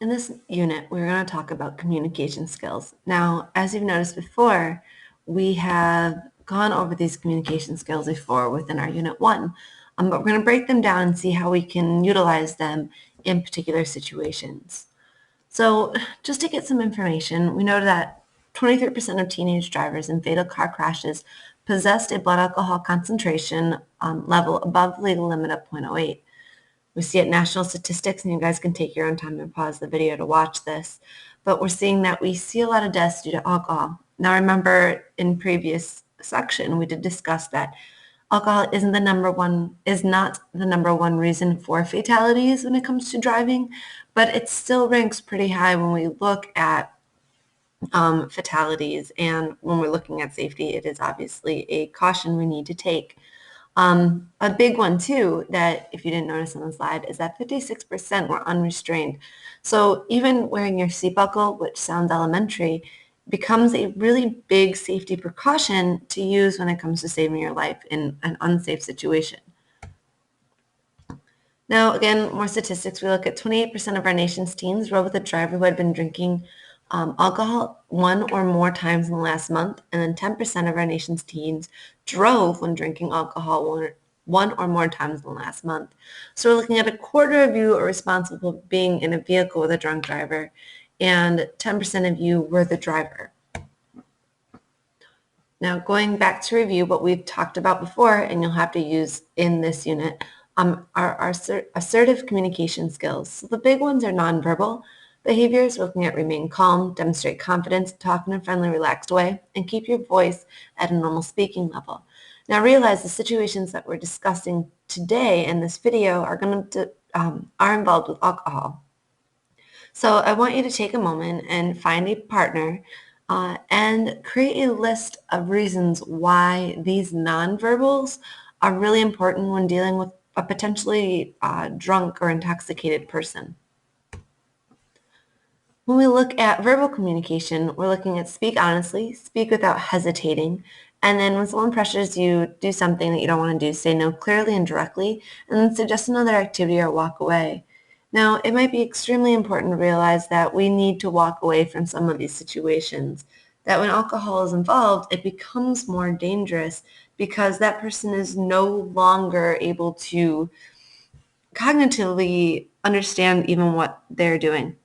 In this unit, we're going to talk about communication skills. Now, as you've noticed before, we have gone over these communication skills before within our Unit 1, but we're going to break them down and see how we can utilize them in particular situations. So just to get some information, we know that 23% of teenage drivers in fatal car crashes possessed a blood alcohol concentration level above the legal limit of 0.08. We see it national statistics, and you guys can take your own time and pause the video to watch this. But we're seeing that we see a lot of deaths due to alcohol. Now, remember in previous section, we did discuss that alcohol is not the number one reason for fatalities when it comes to driving, but it still ranks pretty high when we look at fatalities. And when we're looking at safety, it is obviously a caution we need to take. A big one too, that if you didn't notice on the slide, is that 56% were unrestrained. So even wearing your seat buckle, which sounds elementary, becomes a really big safety precaution to use when it comes to saving your life in an unsafe situation. Now, again, more statistics. We look at 28% of our nation's teens rode with a driver who had been drinking alcohol one or more times in the last month, and then 10% of our nation's teens drove when drinking alcohol one or more times in the last month. So we're looking at a quarter of you are responsible for being in a vehicle with a drunk driver, and 10% of you were the driver. Now, going back to review what we've talked about before, and you'll have to use in this unit, are assertive communication skills. So the big ones are nonverbal behaviors, looking at remain calm, demonstrate confidence, talk in a friendly, relaxed way, and keep your voice at a normal speaking level. Now, realize the situations that we're discussing today in this video are involved with alcohol. So I want you to take a moment and find a partner and create a list of reasons why these nonverbals are really important when dealing with a potentially drunk or intoxicated person. When we look at verbal communication, we're looking at speak honestly, speak without hesitating, and then when someone pressures you, do something that you don't want to do, say no clearly and directly, and then suggest another activity or walk away. Now, it might be extremely important to realize that we need to walk away from some of these situations, that when alcohol is involved, it becomes more dangerous because that person is no longer able to cognitively understand even what they're doing.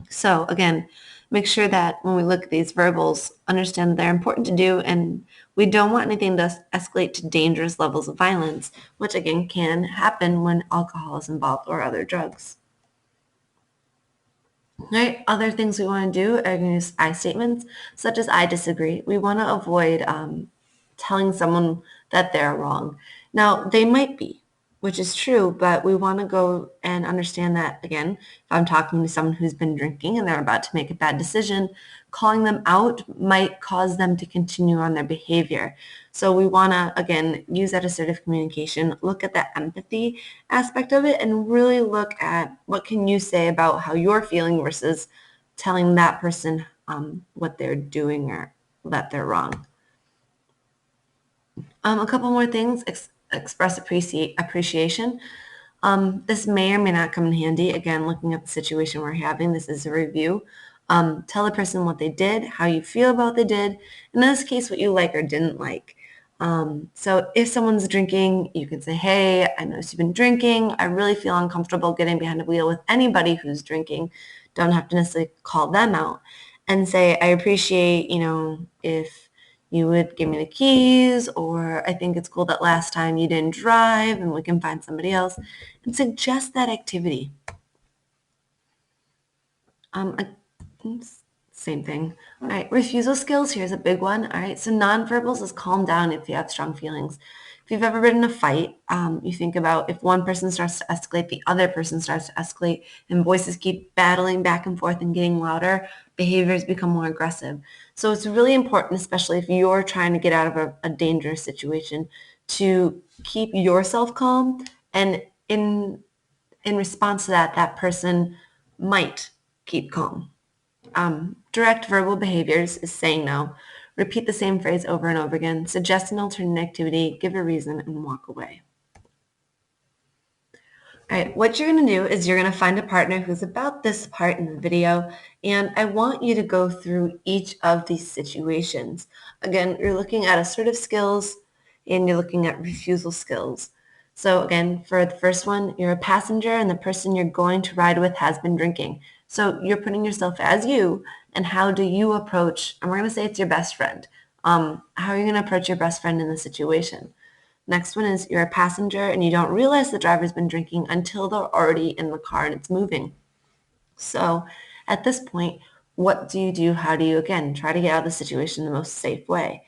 So again, make sure that when we look at these verbals, understand that they're important to do, and we don't want anything to escalate to dangerous levels of violence, which again can happen when alcohol is involved or other drugs. All right, other things we want to do are going to use I statements, such as I disagree. We want to avoid telling someone that they're wrong. Now, they might be, which is true, but we want to go and understand that, again, if I'm talking to someone who's been drinking and they're about to make a bad decision, calling them out might cause them to continue on their behavior. So we want to, again, use that assertive communication, look at that empathy aspect of it, and really look at what can you say about how you're feeling versus telling that person what they're doing or that they're wrong. A couple more things. Express appreciation. This may or may not come in handy. Again, looking at the situation we're having, this is a review. Tell the person what they did, how you feel about what they did, and in this case, what you like or didn't like. So if someone's drinking, you can say, hey, I noticed you've been drinking. I really feel uncomfortable getting behind the wheel with anybody who's drinking. Don't have to necessarily call them out. And say, I appreciate, if you would give me the keys, or I think it's cool that last time you didn't drive and we can find somebody else, and suggest that activity. Same thing. All right, refusal skills, here's a big one. All right, so nonverbals is calm down if you have strong feelings. If you've ever been in a fight, you think about if one person starts to escalate, the other person starts to escalate, and voices keep battling back and forth and getting louder, behaviors become more aggressive. So it's really important, especially if you're trying to get out of a dangerous situation, to keep yourself calm, and in response to that, that person might keep calm. Direct verbal behaviors is saying no. Repeat the same phrase over and over again. Suggest an alternate activity, give a reason, and walk away. All right, what you're going to do is you're going to find a partner who's about this part in the video, and I want you to go through each of these situations. Again, you're looking at assertive skills and you're looking at refusal skills. So again, for the first one, you're a passenger and the person you're going to ride with has been drinking. So you're putting yourself as you, and how do you approach, and we're going to say it's your best friend. How are you going to approach your best friend in the situation? Next one is you're a passenger and you don't realize the driver's been drinking until they're already in the car and it's moving. So at this point, what do you do? How do you, again, try to get out of the situation the most safe way?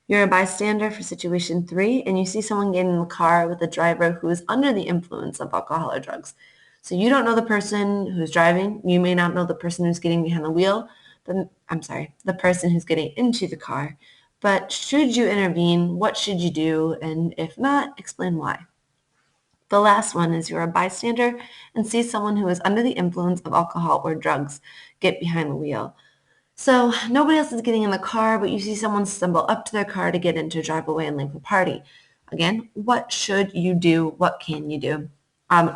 You're a bystander for situation 3 and you see someone getting in the car with a driver who is under the influence of alcohol or drugs. So you don't know the person who's driving. You may not know the person who's getting behind the wheel, the person who's getting into the car. But should you intervene, what should you do? And if not, explain why. The last one is you're a bystander and see someone who is under the influence of alcohol or drugs get behind the wheel. So nobody else is getting in the car, but you see someone stumble up to their car to get in to drive away and leave the party. Again, what should you do? What can you do?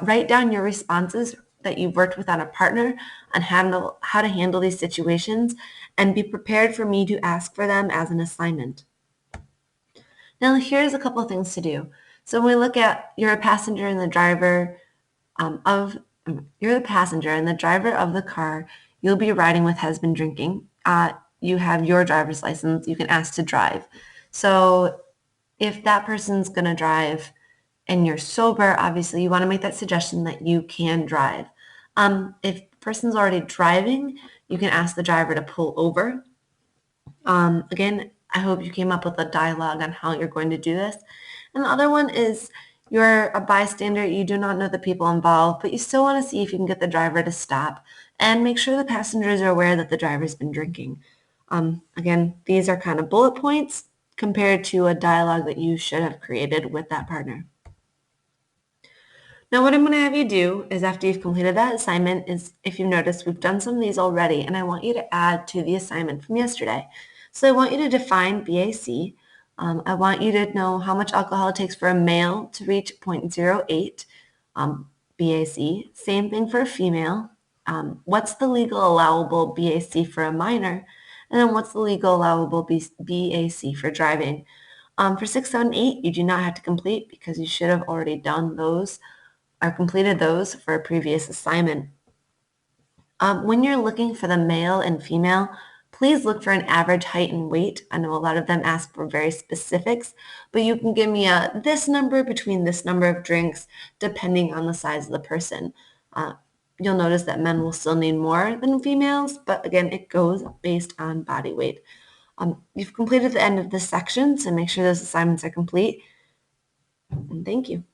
Write down your responses that you've worked with on a partner on how to handle these situations, and be prepared for me to ask for them as an assignment. Now, here's a couple of things to do. So when we look at you're a passenger and the driver you're the passenger and the driver of the car you'll be riding with has been drinking. You have your driver's license. You can ask to drive. So if that person's going to drive and you're sober, obviously you want to make that suggestion that you can drive. If the person's already driving, you can ask the driver to pull over. Again, I hope you came up with a dialogue on how you're going to do this. And the other one is you're a bystander. You do not know the people involved, but you still want to see if you can get the driver to stop and make sure the passengers are aware that the driver's been drinking. Again, these are kind of bullet points compared to a dialogue that you should have created with that partner. Now what I'm going to have you do is after you've completed that assignment is, if you notice, we've done some of these already, and I want you to add to the assignment from yesterday. So I want you to define BAC. I want you to know how much alcohol it takes for a male to reach 0.08 BAC. Same thing for a female. What's the legal allowable BAC for a minor? And then what's the legal allowable BAC for driving? For 6, 7, 8, you do not have to complete because you should have already done those or completed those for a previous assignment. When you're looking for the male and female, please look for an average height and weight. I know a lot of them ask for very specifics, but you can give me this number between this number of drinks depending on the size of the person. You'll notice that men will still need more than females, but again, it goes based on body weight. You've completed the end of this section, so make sure those assignments are complete. And thank you.